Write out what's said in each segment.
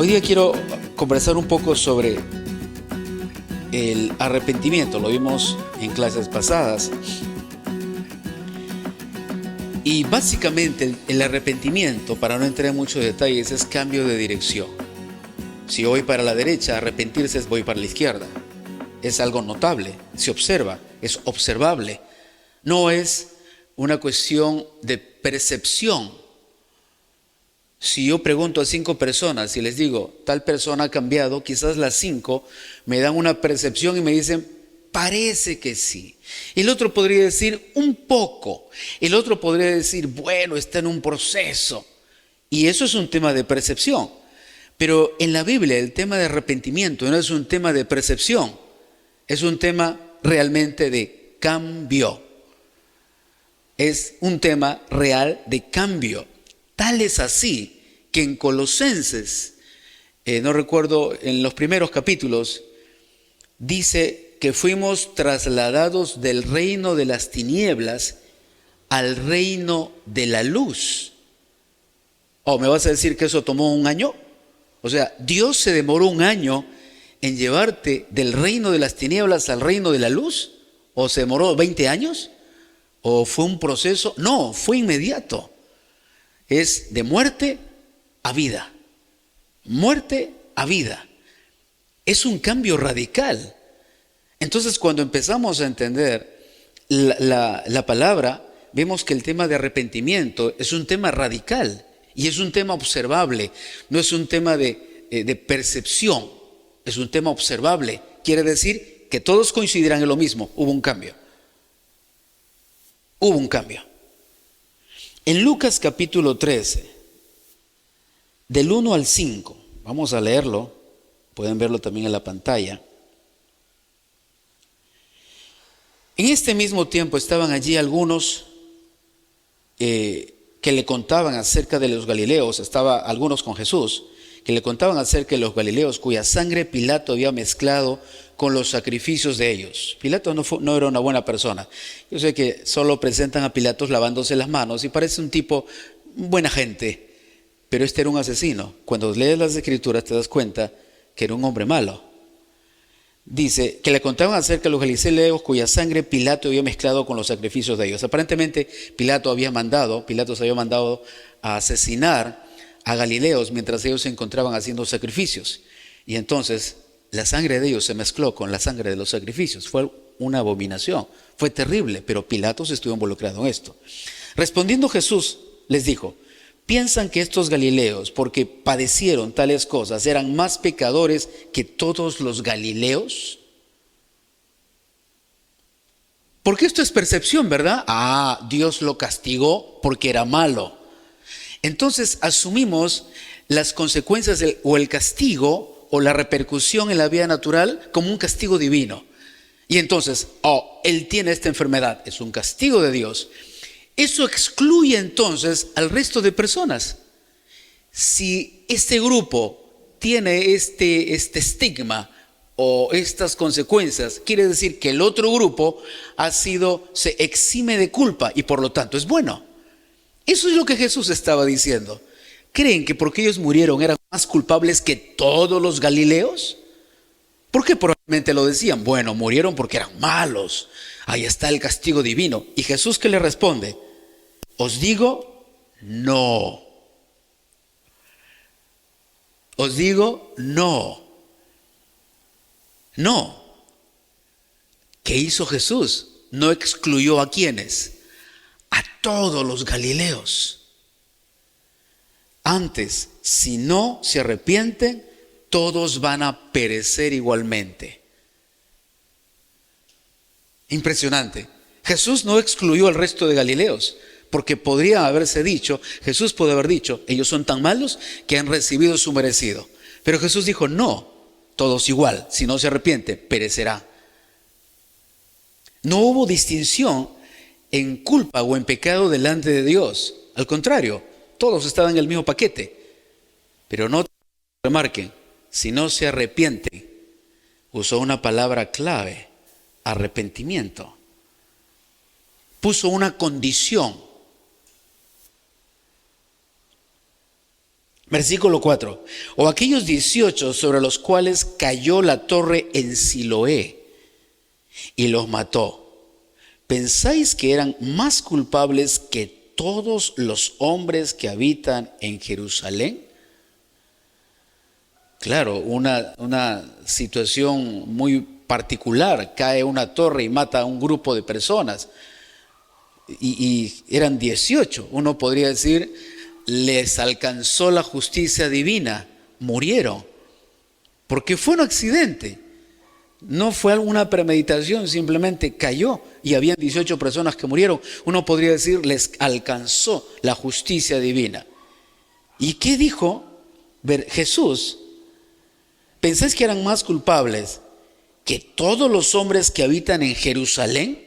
Hoy día quiero conversar un poco sobre el arrepentimiento. Lo vimos en clases pasadas. Y básicamente el arrepentimiento, para no entrar en muchos detalles, es cambio de dirección. Si voy para la derecha, arrepentirse es voy para la izquierda. Es algo notable, se observa, es observable. No es una cuestión de percepción. Si yo pregunto a 5 personas y les digo, tal persona ha cambiado, quizás las 5 me dan una percepción y me dicen, parece que sí. El otro podría decir, un poco. El otro podría decir, bueno, está en un proceso. Y eso es un tema de percepción. Pero en la Biblia el tema de arrepentimiento no es un tema de percepción, es un tema realmente de cambio. Es un tema real de cambio. Tal es así que en Colosenses, no recuerdo, en los primeros capítulos, dice que fuimos trasladados del reino de las tinieblas al reino de la luz. ¿Me vas a decir que eso tomó un año? O sea, Dios se demoró un año en llevarte del reino de las tinieblas al reino de la luz. ¿O se demoró 20 años? ¿O fue un proceso? No, fue inmediato. Es de muerte a vida. Muerte a vida. Es un cambio radical. Entonces, cuando empezamos a entender la palabra, vemos que el tema de arrepentimiento es un tema radical y es un tema observable. No es un tema de percepción, es un tema observable. Quiere decir que todos coincidirán en lo mismo. Hubo un cambio. Hubo un cambio. En Lucas capítulo 13, del 1 al 5, vamos a leerlo, pueden verlo también en la pantalla. En este mismo tiempo estaban allí algunos que le contaban acerca de los galileos, estaba algunos con Jesús, que le contaban acerca de los galileos cuya sangre Pilato había mezclado con los sacrificios de ellos. Pilato no era una buena persona. Yo sé que solo presentan a Pilato lavándose las manos y parece un tipo buena gente, pero este era un asesino. Cuando lees las escrituras te das cuenta que era un hombre malo. Dice que le contaban acerca de los galileos cuya sangre Pilato había mezclado con los sacrificios de ellos. Aparentemente Pilato se había mandado a asesinar a galileos mientras ellos se encontraban haciendo sacrificios. Y entonces la sangre de ellos se mezcló con la sangre de los sacrificios. Fue una abominación, fue terrible, pero Pilato se estuvo involucrado en esto. Respondiendo Jesús les dijo, ¿piensan que estos galileos, porque padecieron tales cosas, eran más pecadores que todos los galileos? Porque esto es percepción, ¿verdad? Dios lo castigó porque era malo. Entonces asumimos las consecuencias o el castigo o la repercusión en la vida natural como un castigo divino. Y entonces, él tiene esta enfermedad, es un castigo de Dios. Eso excluye entonces al resto de personas. Si este grupo tiene este estigma o estas consecuencias, quiere decir que el otro grupo se exime de culpa y por lo tanto es bueno. Eso es lo que Jesús estaba diciendo. ¿Creen que porque ellos murieron eran más culpables que todos los galileos? ¿Por qué probablemente lo decían? Bueno, murieron porque eran malos. Ahí está el castigo divino. ¿Y Jesús qué le responde? Os digo, no. Os digo, no. No. ¿Qué hizo Jesús? No excluyó a quienes, a todos los galileos. Antes, si no se arrepienten, todos van a perecer igualmente. Impresionante. Jesús no excluyó al resto de galileos, porque podría haberse dicho, Jesús puede haber dicho, ellos son tan malos que han recibido su merecido. Pero Jesús dijo, no, todos igual, si no se arrepiente, perecerá. No hubo distinción en culpa o en pecado delante de Dios. Al contrario, todos estaban en el mismo paquete. Pero no remarquen, si no se arrepienten, usó una palabra clave, arrepentimiento. Puso una condición. Versículo 4. O aquellos 18 sobre los cuales cayó la torre en Siloé y los mató. ¿Pensáis que eran más culpables que todos los hombres que habitan en Jerusalén? Claro, una situación muy particular. Cae una torre y mata a un grupo de personas. Y eran 18. Uno podría decir, les alcanzó la justicia divina. Murieron. Porque fue un accidente. No fue alguna premeditación, simplemente cayó y habían 18 personas que murieron. Uno podría decir, les alcanzó la justicia divina. ¿Y qué dijo Jesús? ¿Pensáis que eran más culpables que todos los hombres que habitan en Jerusalén?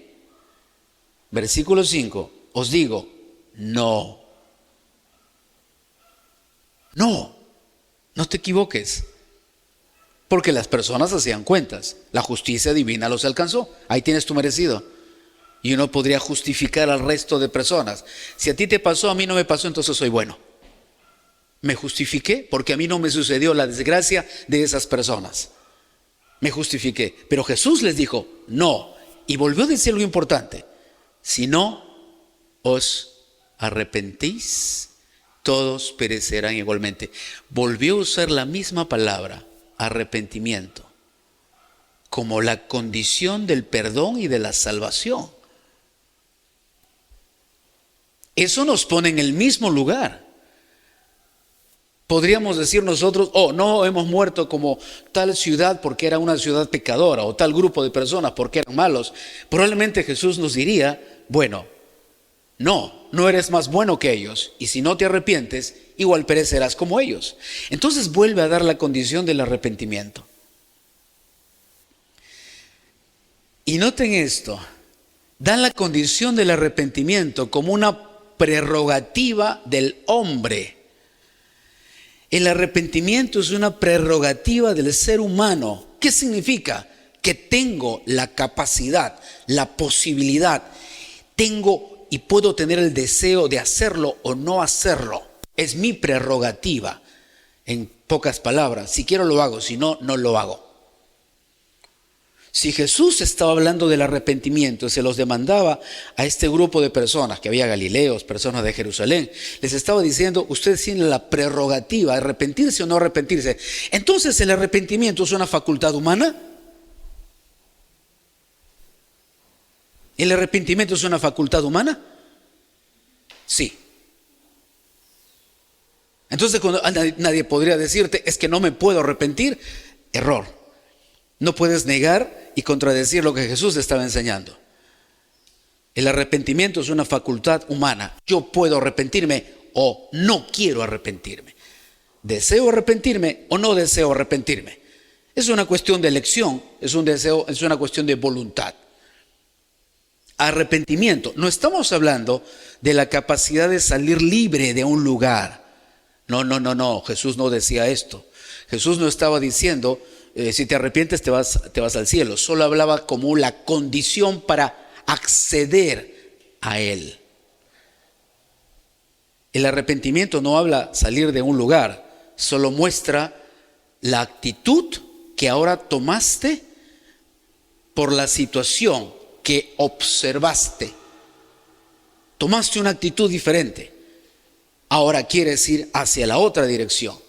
Versículo 5. Os digo, no. No te equivoques. Porque las personas hacían cuentas. La justicia divina los alcanzó. Ahí tienes tu merecido. Y uno podría justificar al resto de personas. Si a ti te pasó, a mí no me pasó, entonces soy bueno. Me justifiqué porque a mí no me sucedió la desgracia de esas personas. Me justifiqué. Pero Jesús les dijo, no. Y volvió a decir algo importante. Si no os arrepentís, todos perecerán igualmente. Volvió a usar la misma palabra, arrepentimiento, como la condición del perdón y de la salvación. Eso nos pone en el mismo lugar. Podríamos decir nosotros, no hemos muerto como tal ciudad porque era una ciudad pecadora, o tal grupo de personas porque eran malos. Probablemente Jesús nos diría, bueno, no eres más bueno que ellos, y si no te arrepientes, igual perecerás como ellos. Entonces vuelve a dar la condición del arrepentimiento. Y noten esto, dan la condición del arrepentimiento como una prerrogativa del hombre. El arrepentimiento es una prerrogativa del ser humano. ¿Qué significa? Que tengo la capacidad, la posibilidad, tengo y puedo tener el deseo de hacerlo o no hacerlo. Es mi prerrogativa. En pocas palabras, si quiero lo hago, si no, no lo hago. Si Jesús estaba hablando del arrepentimiento, se los demandaba a este grupo de personas, que había galileos, personas de Jerusalén, les estaba diciendo, ustedes tienen la prerrogativa de arrepentirse o no arrepentirse. Entonces, ¿el arrepentimiento es una facultad humana? ¿El arrepentimiento es una facultad humana? Sí. Entonces, cuando nadie podría decirte, es que no me puedo arrepentir, error. No puedes negar y contradecir lo que Jesús estaba enseñando. El arrepentimiento es una facultad humana. Yo puedo arrepentirme o no quiero arrepentirme. Deseo arrepentirme o no deseo arrepentirme. Es una cuestión de elección, es una cuestión de voluntad. Arrepentimiento. No estamos hablando de la capacidad de salir libre de un lugar. No. Jesús no decía esto. Jesús no estaba diciendo, si te arrepientes te vas al cielo. Solo hablaba como la condición para acceder a Él. El arrepentimiento no habla salir de un lugar, solo muestra la actitud que ahora tomaste por la situación que observaste. Tomaste una actitud diferente. Ahora quieres ir hacia la otra dirección.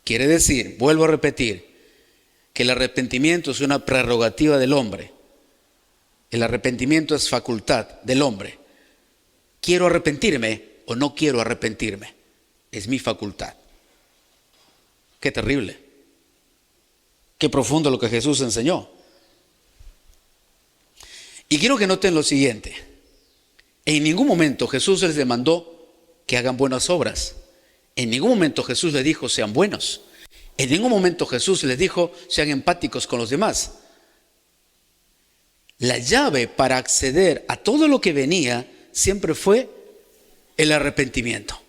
Quiere decir, vuelvo a repetir, que el arrepentimiento es una prerrogativa del hombre. El arrepentimiento es facultad del hombre. ¿Quiero arrepentirme o no quiero arrepentirme? Es mi facultad. Qué terrible. Qué profundo lo que Jesús enseñó. Y quiero que noten lo siguiente. En ningún momento Jesús les demandó que hagan buenas obras. En ningún momento Jesús les dijo sean buenos. En ningún momento Jesús les dijo sean empáticos con los demás. La llave para acceder a todo lo que venía siempre fue el arrepentimiento.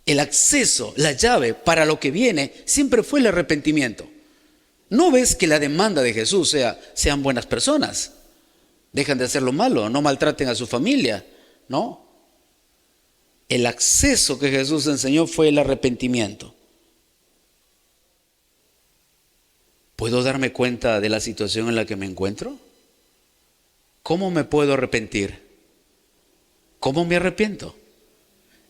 El acceso, la llave para lo que viene siempre fue el arrepentimiento. ¿No ves que la demanda de Jesús sean buenas personas? Dejan de hacer lo malo, no maltraten a su familia, ¿no? El acceso que Jesús enseñó fue el arrepentimiento. ¿Puedo darme cuenta de la situación en la que me encuentro? ¿Cómo me puedo arrepentir? ¿Cómo me arrepiento?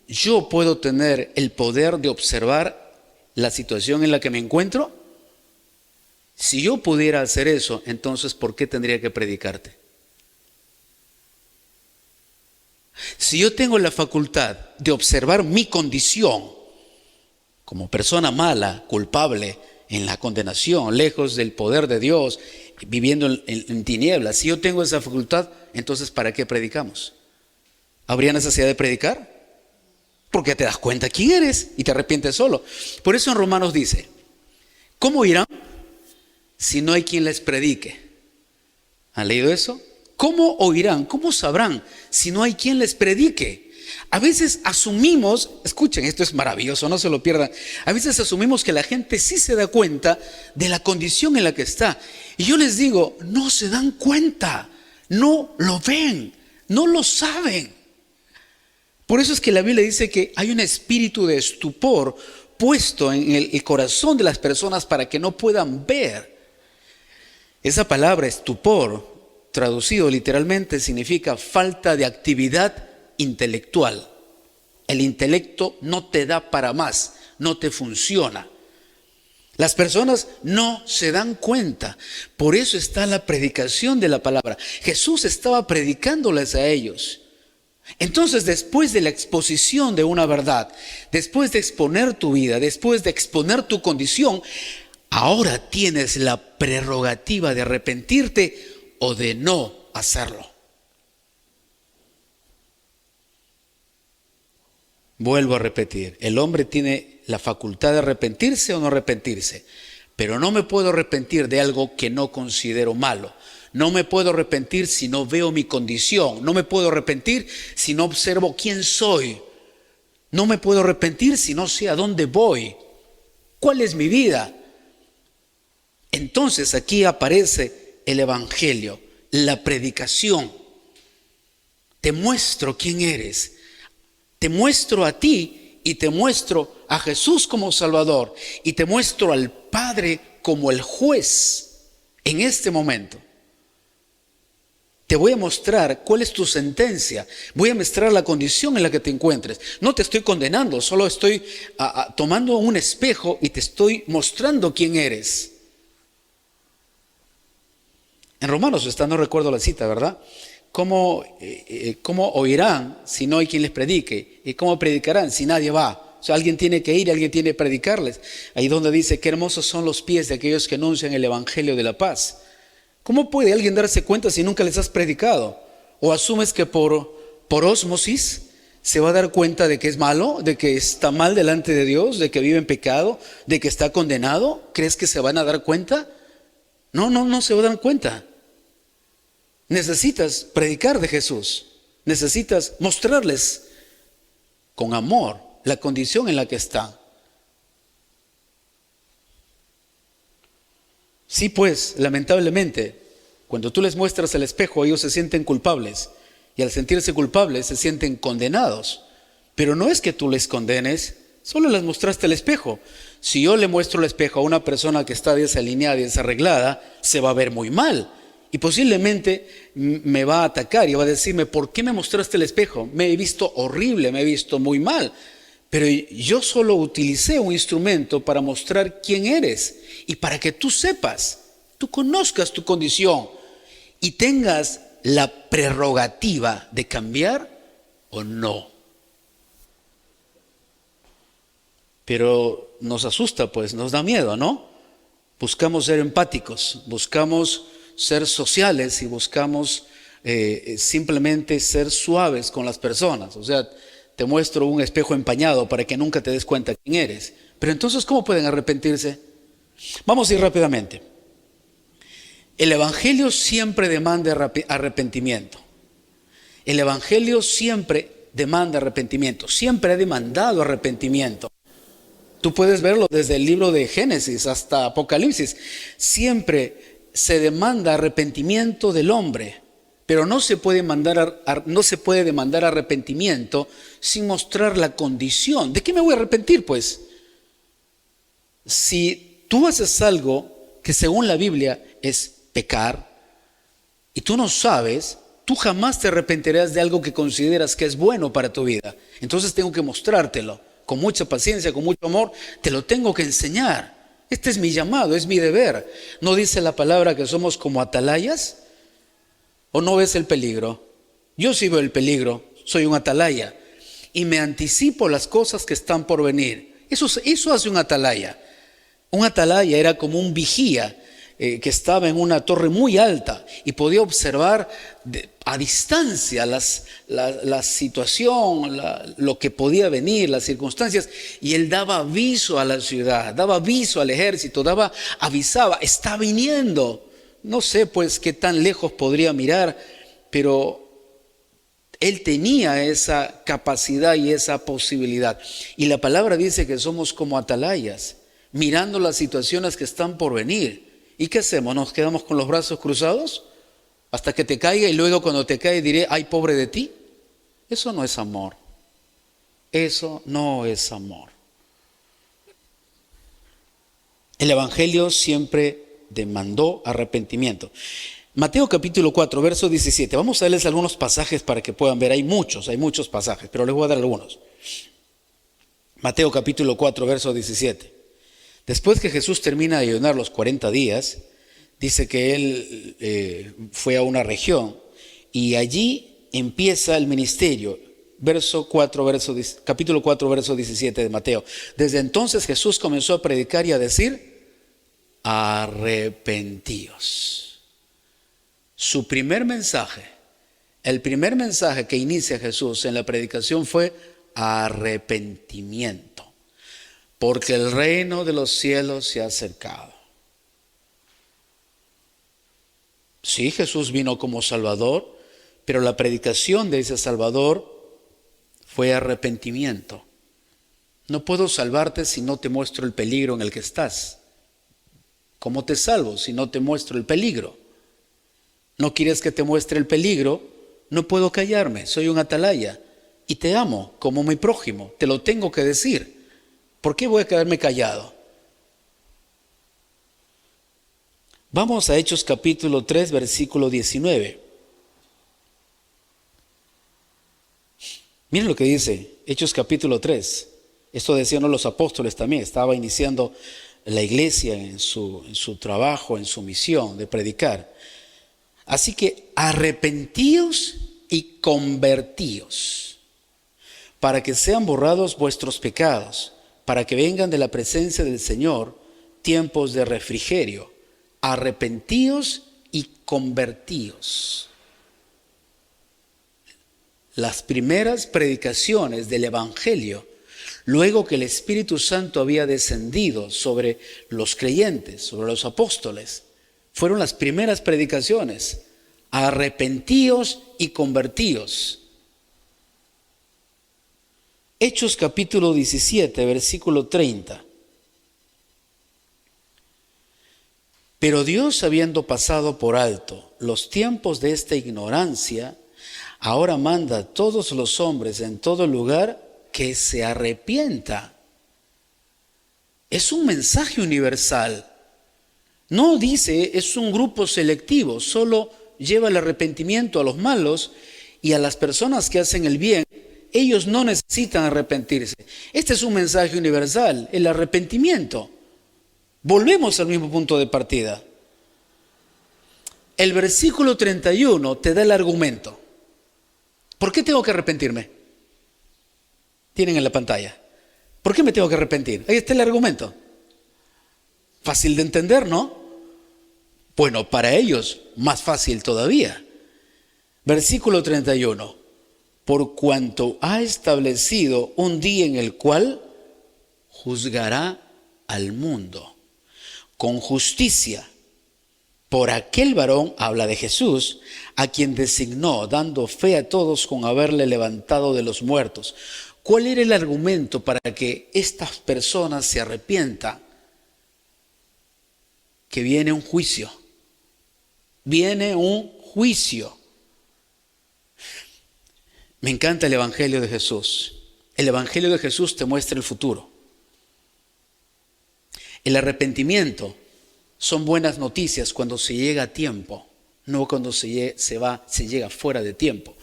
¿Yo puedo tener el poder de observar la situación en la que me encuentro? Si yo pudiera hacer eso, entonces ¿por qué tendría que predicarte? Si yo tengo la facultad de observar mi condición como persona mala, culpable, en la condenación, lejos del poder de Dios, viviendo en tinieblas, si yo tengo esa facultad, entonces ¿para qué predicamos? ¿Habría necesidad de predicar? Porque te das cuenta quién eres y te arrepientes solo. Por eso en Romanos dice, ¿cómo irán si no hay quien les predique? ¿Han leído eso? ¿Cómo oirán? ¿Cómo sabrán si no hay quien les predique? A veces asumimos, escuchen, esto es maravilloso, no se lo pierdan. A veces asumimos que la gente sí se da cuenta de la condición en la que está. Y yo les digo, no se dan cuenta, no lo ven, no lo saben. Por eso es que la Biblia dice que hay un espíritu de estupor puesto en el corazón de las personas para que no puedan ver. Esa palabra estupor, traducido literalmente, significa falta de actividad intelectual. El intelecto no te da para más, no te funciona. Las personas no se dan cuenta. Por eso está la predicación de la palabra. Jesús estaba predicándoles a ellos. Entonces, después de la exposición de una verdad, después de exponer tu vida, después de exponer tu condición, ahora tienes la prerrogativa de arrepentirte o de no hacerlo. Vuelvo a repetir, el hombre tiene la facultad de arrepentirse o no arrepentirse, pero no me puedo arrepentir de algo que no considero malo. No me puedo arrepentir si no veo mi condición. No me puedo arrepentir si no observo quién soy. No me puedo arrepentir si no sé a dónde voy. ¿Cuál es mi vida? Entonces aquí aparece el evangelio, la predicación. Te muestro quién eres. Te muestro a ti y te muestro a Jesús como Salvador. Y te muestro al Padre como el juez en este momento. Te voy a mostrar cuál es tu sentencia. Voy a mostrar la condición en la que te encuentres. No te estoy condenando, solo estoy tomando un espejo y te estoy mostrando quién eres. En Romanos está, no recuerdo la cita, ¿verdad? ¿Cómo oirán si no hay quien les predique? ¿Y cómo predicarán si nadie va? O sea, alguien tiene que ir, alguien tiene que predicarles. Ahí donde dice, qué hermosos son los pies de aquellos que anuncian el evangelio de la paz. ¿Cómo puede alguien darse cuenta si nunca les has predicado? ¿O asumes que por ósmosis se va a dar cuenta de que es malo, de que está mal delante de Dios, de que vive en pecado, de que está condenado? ¿Crees que se van a dar cuenta? No se van a dar cuenta. Necesitas predicar de Jesús. Necesitas mostrarles con amor la condición en la que está. Sí, pues, lamentablemente, cuando tú les muestras el espejo, ellos se sienten culpables. Y al sentirse culpables, se sienten condenados. Pero no es que tú les condenes, solo les mostraste el espejo. Si yo le muestro el espejo a una persona que está desalineada y desarreglada, se va a ver muy mal. Y posiblemente me va a atacar y va a decirme, ¿por qué me mostraste el espejo? Me he visto horrible, me he visto muy mal. Pero yo solo utilicé un instrumento para mostrar quién eres y para que tú sepas, tú conozcas tu condición y tengas la prerrogativa de cambiar o no. Pero nos asusta, pues, nos da miedo, ¿no? Buscamos ser empáticos, buscamos ser sociales y buscamos simplemente ser suaves con las personas. O sea, te muestro un espejo empañado para que nunca te des cuenta quién eres. Pero entonces, ¿cómo pueden arrepentirse? Vamos a ir rápidamente. El evangelio siempre demanda arrepentimiento. El evangelio siempre demanda arrepentimiento. Siempre ha demandado arrepentimiento. Tú puedes verlo desde el libro de Génesis hasta Apocalipsis. Siempre se demanda arrepentimiento del hombre. Pero no se puede no se puede demandar arrepentimiento sin mostrar la condición. ¿De qué me voy a arrepentir, pues? Si tú haces algo que según la Biblia es pecar y tú no sabes, tú jamás te arrepentirás de algo que consideras que es bueno para tu vida. Entonces tengo que mostrártelo con mucha paciencia, con mucho amor. Te lo tengo que enseñar. Este es mi llamado, es mi deber. ¿No dice la palabra que somos como atalayas? ¿O no ves el peligro? Yo sí veo el peligro, soy un atalaya y me anticipo las cosas que están por venir. Eso hace un atalaya. Un atalaya era como un vigía que estaba en una torre muy alta y podía observar a distancia la situación, lo que podía venir, las circunstancias, y él daba aviso a la ciudad, daba aviso al ejército, avisaba, está viniendo. No sé pues qué tan lejos podría mirar, pero él tenía esa capacidad y esa posibilidad. Y la palabra dice que somos como atalayas, mirando las situaciones que están por venir. ¿Y qué hacemos? ¿Nos quedamos con los brazos cruzados hasta que te caiga y luego cuando te cae diré, ay, pobre de ti? Eso no es amor. Eso no es amor. El Evangelio siempre demandó arrepentimiento. Mateo capítulo 4, verso 17. Vamos a darles algunos pasajes para que puedan ver. Hay muchos pasajes, pero les voy a dar algunos. Mateo capítulo 4, verso 17. Después que Jesús termina de ayunar los 40 días, dice que él fue a una región y allí empieza el ministerio. Capítulo 4, verso 17 de Mateo. Desde entonces Jesús comenzó a predicar y a decir, arrepentíos. Su primer mensaje, el primer mensaje que inicia Jesús en la predicación fue arrepentimiento, porque el reino de los cielos se ha acercado. Sí, Jesús vino como Salvador, pero la predicación de ese Salvador fue arrepentimiento. No puedo salvarte si no te muestro el peligro en el que estás. ¿Cómo te salvo si no te muestro el peligro? ¿No quieres que te muestre el peligro? No puedo callarme, soy un atalaya y te amo como mi prójimo, te lo tengo que decir. ¿Por qué voy a quedarme callado? Vamos a Hechos capítulo 3, versículo 19. Miren lo que dice Hechos capítulo 3. Esto decían los apóstoles también, estaba iniciando la iglesia en su trabajo, en su misión de predicar. Así que arrepentíos y convertíos, para que sean borrados vuestros pecados, para que vengan de la presencia del Señor tiempos de refrigerio. Arrepentíos y convertíos. Las primeras predicaciones del Evangelio, luego que el Espíritu Santo había descendido sobre los creyentes, sobre los apóstoles, fueron las primeras predicaciones. Arrepentíos y convertíos. Hechos capítulo 17, versículo 30. Pero Dios, habiendo pasado por alto los tiempos de esta ignorancia, ahora manda a todos los hombres en todo lugar que se arrepienta. Es un mensaje universal. No dice es un grupo selectivo, solo lleva el arrepentimiento a los malos y a las personas que hacen el bien. Ellos no necesitan arrepentirse. Este es un mensaje universal, el arrepentimiento. Volvemos al mismo punto de partida. El versículo 31 te da el argumento. ¿Por qué tengo que arrepentirme? Tienen en la pantalla. ¿Por qué me tengo que arrepentir? Ahí está el argumento. Fácil de entender, ¿no? Bueno, para ellos más fácil todavía. Versículo 31. Por cuanto ha establecido un día en el cual juzgará al mundo con justicia por aquel varón, habla de Jesús, a quien designó, dando fe a todos con haberle levantado de los muertos. ¿Cuál era el argumento para que estas personas se arrepientan? Que viene un juicio. Viene un juicio. Me encanta el Evangelio de Jesús. El Evangelio de Jesús te muestra el futuro. El arrepentimiento son buenas noticias cuando se llega a tiempo, no cuando se llega fuera de tiempo.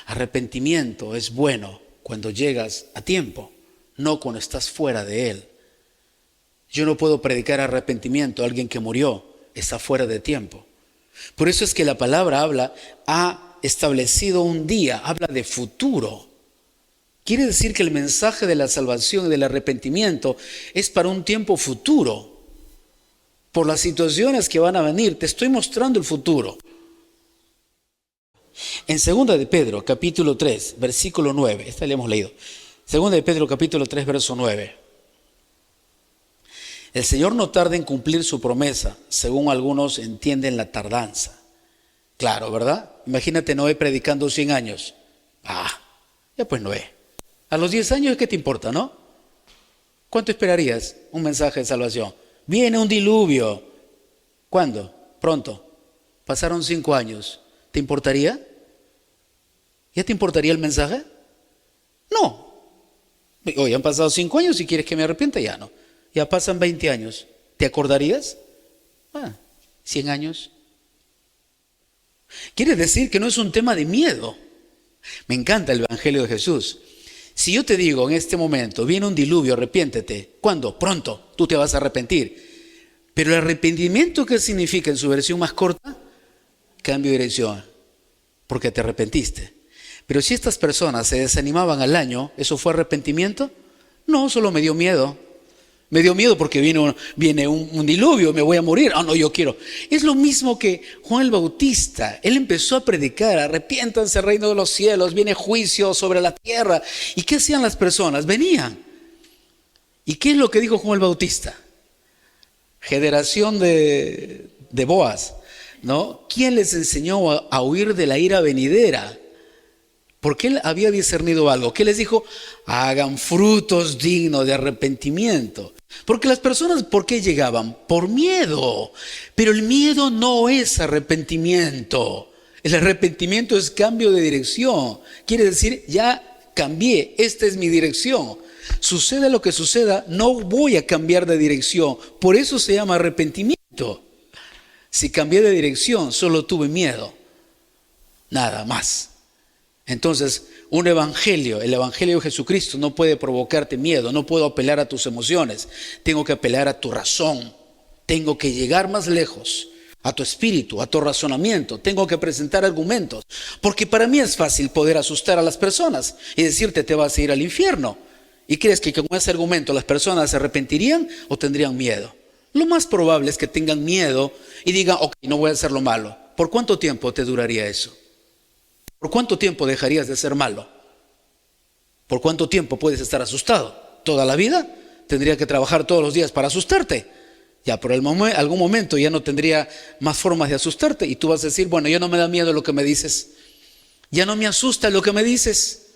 Arrepentimiento es bueno cuando llegas a tiempo, no cuando estás fuera de él. Yo no puedo predicar arrepentimiento a alguien que murió, está fuera de tiempo. Por eso es que la palabra ha establecido un día, habla de futuro. Quiere decir que el mensaje de la salvación y del arrepentimiento es para un tiempo futuro. Por las situaciones que van a venir, te estoy mostrando el futuro. En 2 de Pedro, capítulo 3, versículo 9, esta le hemos leído. 2 de Pedro, capítulo 3, verso 9. El Señor no tarda en cumplir su promesa, según algunos entienden la tardanza. Claro, ¿verdad? Imagínate Noé predicando 100 años. Ya pues Noé. A los 10 años, ¿qué te importa, no? ¿Cuánto esperarías un mensaje de salvación? Viene un diluvio. ¿Cuándo? Pronto. Pasaron 5 años. ¿Te importaría? ¿Ya te importaría el mensaje? No. Hoy han pasado 5 años y quieres que me arrepienta, ya no. Ya pasan 20 años. ¿Te acordarías? 100 años. Quiere decir que no es un tema de miedo. Me encanta el Evangelio de Jesús. Si yo te digo en este momento, viene un diluvio, arrepiéntete. ¿Cuándo? Pronto, tú te vas a arrepentir. Pero el arrepentimiento, ¿qué significa en su versión más corta? Cambio de dirección, porque te arrepentiste. Pero si estas personas se desanimaban al año, ¿eso fue arrepentimiento? No, solo me dio miedo. Me dio miedo porque viene un diluvio, me voy a morir. No, yo quiero. Es lo mismo que Juan el Bautista. Él empezó a predicar, arrepiéntanse, reino de los cielos, viene juicio sobre la tierra. ¿Y qué hacían las personas? Venían. ¿Y qué es lo que dijo Juan el Bautista? Generación de Boaz, ¿no? ¿Quién les enseñó a huir de la ira venidera? Porque él había discernido algo. ¿Qué les dijo? Hagan frutos dignos de arrepentimiento. Porque las personas, ¿por qué llegaban? Por miedo. Pero el miedo no es arrepentimiento. El arrepentimiento es cambio de dirección. Quiere decir, ya cambié, esta es mi dirección. Suceda lo que suceda, no voy a cambiar de dirección. Por eso se llama arrepentimiento. Si cambié de dirección, solo tuve miedo. Nada más. Entonces, el Evangelio de Jesucristo no puede provocarte miedo, no puedo apelar a tus emociones, tengo que apelar a tu razón, tengo que llegar más lejos, a tu espíritu, a tu razonamiento, tengo que presentar argumentos, porque para mí es fácil poder asustar a las personas y decirte te vas a ir al infierno. ¿Y crees que con ese argumento las personas se arrepentirían o tendrían miedo? Lo más probable es que tengan miedo y digan, ok, no voy a hacer lo malo. ¿Por cuánto tiempo te duraría eso? ¿Por cuánto tiempo dejarías de ser malo? ¿Por cuánto tiempo puedes estar asustado? ¿Toda la vida? Tendría que trabajar todos los días para asustarte. Ya por algún momento ya no tendría más formas de asustarte y tú vas a decir, bueno, ya no me da miedo lo que me dices. Ya no me asusta lo que me dices.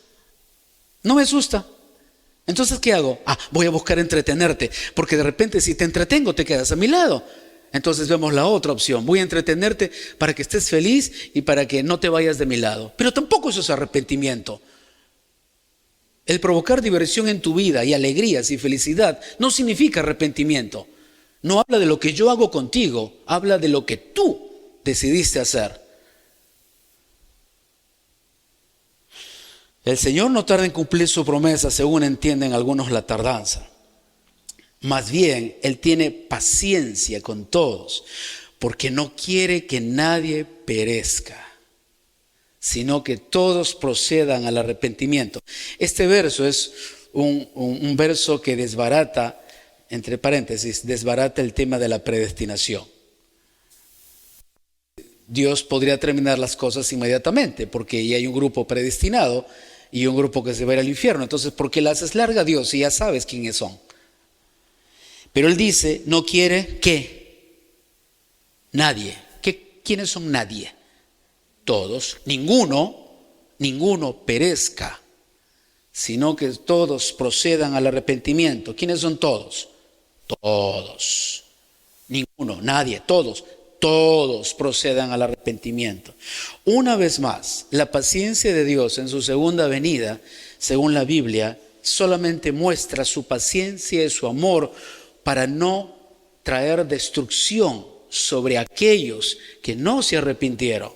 No me asusta. Entonces, ¿qué hago? Voy a buscar entretenerte, porque de repente si te entretengo te quedas a mi lado. Entonces vemos la otra opción. Voy a entretenerte para que estés feliz y para que no te vayas de mi lado. Pero tampoco eso es arrepentimiento. El provocar diversión en tu vida y alegrías y felicidad no significa arrepentimiento. No habla de lo que yo hago contigo, habla de lo que tú decidiste hacer. El Señor no tarda en cumplir su promesa, según entienden algunos la tardanza. Más bien, Él tiene paciencia con todos, porque no quiere que nadie perezca, sino que todos procedan al arrepentimiento. Este verso es un verso que desbarata, entre paréntesis, desbarata el tema de la predestinación. Dios podría terminar las cosas inmediatamente, porque ya hay un grupo predestinado y un grupo que se va a ir al infierno. Entonces, ¿por qué la haces larga, Dios, si ya sabes quiénes son? Pero Él dice, no quiere que nadie. ¿Quiénes son nadie? Todos, ninguno perezca, sino que todos procedan al arrepentimiento. ¿Quiénes son todos? Todos. Ninguno, nadie, todos. todos procedan al arrepentimiento. Una vez más, la paciencia de Dios en su segunda venida, según la Biblia, solamente muestra su paciencia y su amor para no traer destrucción sobre aquellos que no se arrepintieron.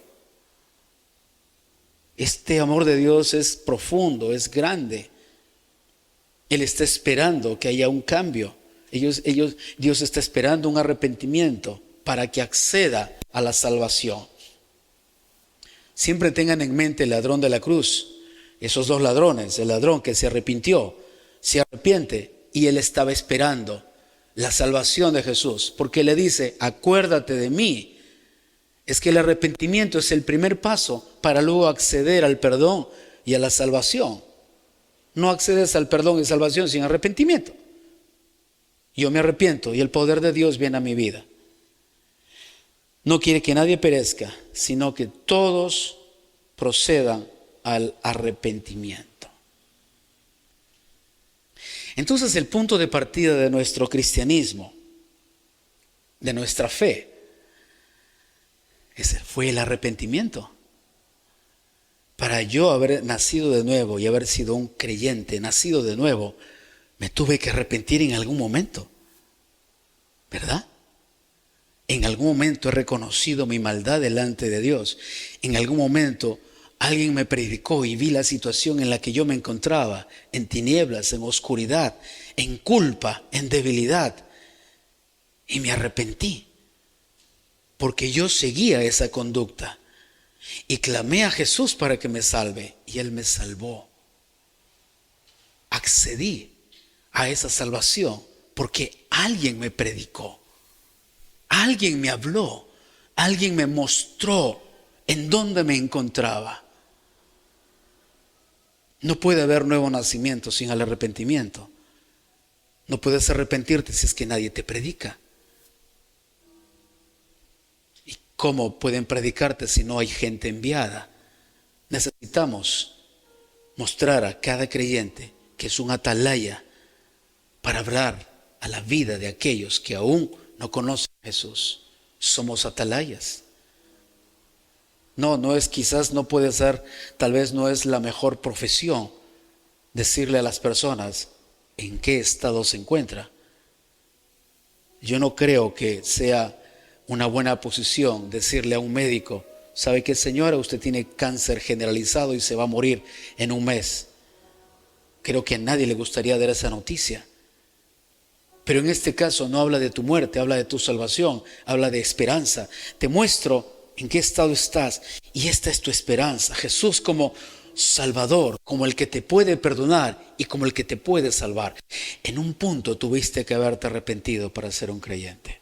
Este amor de Dios es profundo, es grande. Él está esperando que haya un cambio. Dios está esperando un arrepentimiento para que acceda a la salvación. Siempre tengan en mente el ladrón de la cruz. Esos dos ladrones, el ladrón que se arrepintió, se arrepiente y él estaba esperando la salvación de Jesús, porque le dice, acuérdate de mí. Es que el arrepentimiento es el primer paso para luego acceder al perdón y a la salvación. No accedes al perdón y salvación sin arrepentimiento. Yo me arrepiento y el poder de Dios viene a mi vida. No quiere que nadie perezca, sino que todos procedan al arrepentimiento. Entonces el punto de partida de nuestro cristianismo, de nuestra fe, ese fue el arrepentimiento. Para yo haber nacido de nuevo y haber sido un creyente, nacido de nuevo, me tuve que arrepentir en algún momento, ¿verdad? En algún momento he reconocido mi maldad delante de Dios. En algún momento alguien me predicó y vi la situación en la que yo me encontraba, en tinieblas, en oscuridad, en culpa, en debilidad. Y me arrepentí, porque yo seguía esa conducta. Y clamé a Jesús para que me salve, y Él me salvó. Accedí a esa salvación porque alguien me predicó. Alguien me habló, alguien me mostró en dónde me encontraba. No puede haber nuevo nacimiento sin el arrepentimiento. No puedes arrepentirte si es que nadie te predica. ¿Y cómo pueden predicarte si no hay gente enviada? Necesitamos mostrar a cada creyente que es un atalaya para hablar a la vida de aquellos que aún no conocen a Jesús. Somos atalayas. No es, quizás no puede ser, tal vez no es la mejor profesión decirle a las personas en qué estado se encuentra. Yo no creo que sea una buena posición decirle a un médico, ¿sabe qué, señora? Usted tiene cáncer generalizado y se va a morir en un mes. Creo que a nadie le gustaría dar esa noticia. Pero en este caso no habla de tu muerte, habla de tu salvación, habla de esperanza. Te muestro en qué estado estás y esta es tu esperanza. Jesús como Salvador, como el que te puede perdonar y como el que te puede salvar. En un punto tuviste que haberte arrepentido para ser un creyente.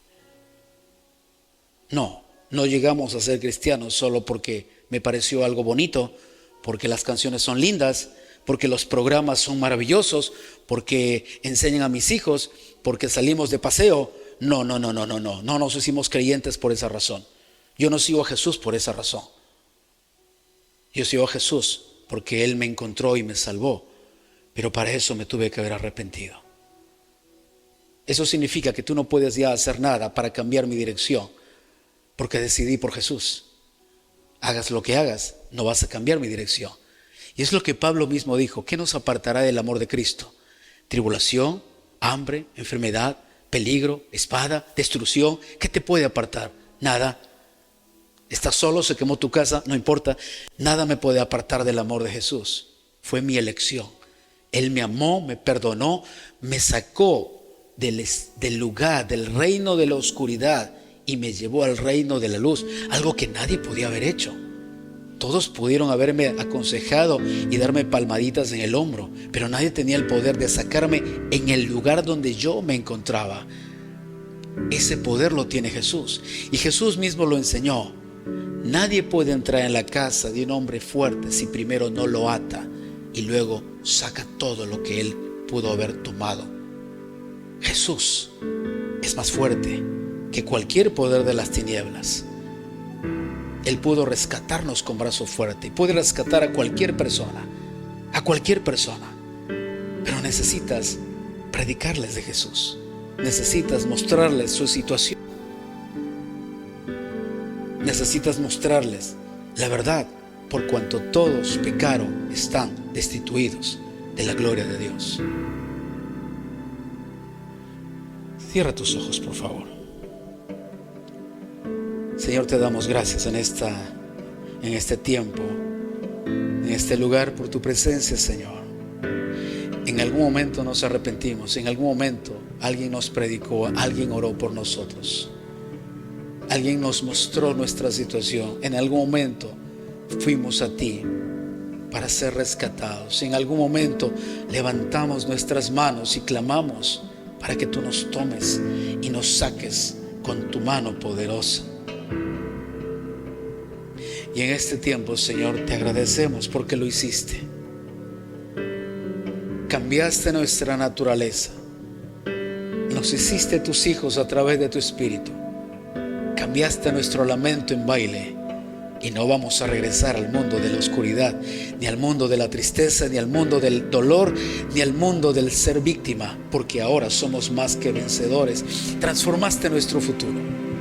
No llegamos a ser cristianos solo porque me pareció algo bonito, porque las canciones son lindas, porque los programas son maravillosos, porque enseñan a mis hijos, porque salimos de paseo. No nos hicimos creyentes por esa razón. Yo no sigo a Jesús por esa razón. Yo sigo a Jesús porque Él me encontró y me salvó, pero para eso me tuve que haber arrepentido. Eso significa que tú no puedes ya hacer nada para cambiar mi dirección, porque decidí por Jesús. Hagas lo que hagas, no vas a cambiar mi dirección. Y es lo que Pablo mismo dijo, ¿qué nos apartará del amor de Cristo? Tribulación, hambre, enfermedad, peligro, espada, destrucción. ¿Qué te puede apartar? Nada. Estás solo, se quemó tu casa, no importa. Nada me puede apartar del amor de Jesús. Fue mi elección. Él me amó, me perdonó, me sacó del lugar, del reino de la oscuridad y me llevó al reino de la luz. Algo que nadie podía haber hecho. Todos pudieron haberme aconsejado y darme palmaditas en el hombro, pero nadie tenía el poder de sacarme en el lugar donde yo me encontraba. Ese poder lo tiene Jesús. Y Jesús mismo lo enseñó. Nadie puede entrar en la casa de un hombre fuerte si primero no lo ata y luego saca todo lo que él pudo haber tomado. Jesús es más fuerte que cualquier poder de las tinieblas. Él pudo rescatarnos con brazo fuerte y puede rescatar a cualquier persona, pero necesitas predicarles de Jesús, necesitas mostrarles su situación. Necesitas mostrarles la verdad, por cuanto todos pecaron, están destituidos de la gloria de Dios. Cierra tus ojos, por favor. Señor, te damos gracias en este tiempo, en este lugar, por tu presencia, Señor. En algún momento nos arrepentimos, en algún momento alguien nos predicó, alguien oró por nosotros, alguien nos mostró nuestra situación. En algún momento fuimos a ti para ser rescatados. En algún momento levantamos nuestras manos y clamamos para que tú nos tomes y nos saques con tu mano poderosa. Y en este tiempo, Señor, te agradecemos porque lo hiciste. Cambiaste nuestra naturaleza. Nos hiciste tus hijos a través de tu Espíritu. Cambiaste nuestro lamento en baile. Y no vamos a regresar al mundo de la oscuridad, ni al mundo de la tristeza, ni al mundo del dolor, ni al mundo del ser víctima, porque ahora somos más que vencedores. Transformaste nuestro futuro.